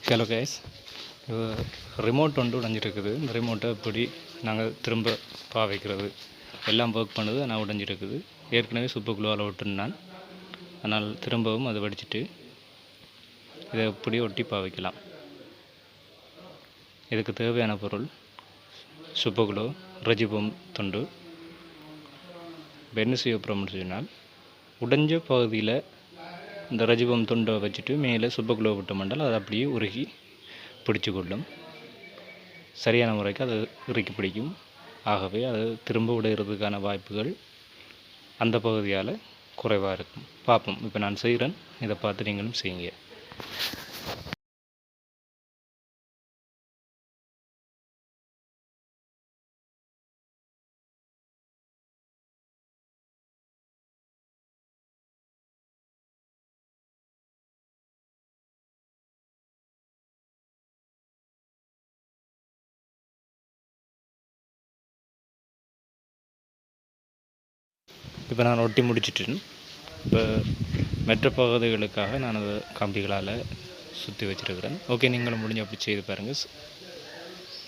Hello guys, remote ஒன்று உடைஞ்சிருக்குது. இந்த ரிமோட்டை எப்படி நாங்கள் திரும்ப பாவிக்கிறது எல்லாம் ஒர்க் பண்ணுது, ஆனால் உடைஞ்சிருக்குது. ஏற்கனவே சூப்பர் க்ளூவால் ஒட்டினான். ஆனால் திரும்பவும் அதை வடிச்சிட்டு இதை எப்படி ஒட்டி பாவிக்கலாம். இதுக்கு தேவையான பொருள் சூப்பர் க்ளூ, ரெஜிபம் துண்டு. என்ன செய்ய போகிறோம்னு சொன்னால், உடைஞ்ச பகுதியில் இந்த ரெஜிபம் துண்டை வச்சுட்டு மேலே சூப்பர் க்ளூ விட்டோம்னால் அது அப்படியே உருகி பிடிச்சு கொள்ளும். சரியான முறைக்கு அது இறுக்கி பிடிக்கும். ஆகவே அது திரும்ப உடைகிறதுக்கான வாய்ப்புகள் அந்த பகுதியால் குறைவாக இருக்கும். பார்ப்போம். இப்போ நான் செய்கிறேன், இதை பார்த்து நீங்களும் செய்யுங்க. இப்போ நான் ஒட்டி முடிச்சிட்டேன். இப்போ மற்ற பகுதிகளுக்காக நான் அதை கம்பிகளால் சுற்றி வச்சுருக்கிறேன். ஓகே, நீங்களும் முடிஞ்ச அப்படி செய்து பாருங்கள்.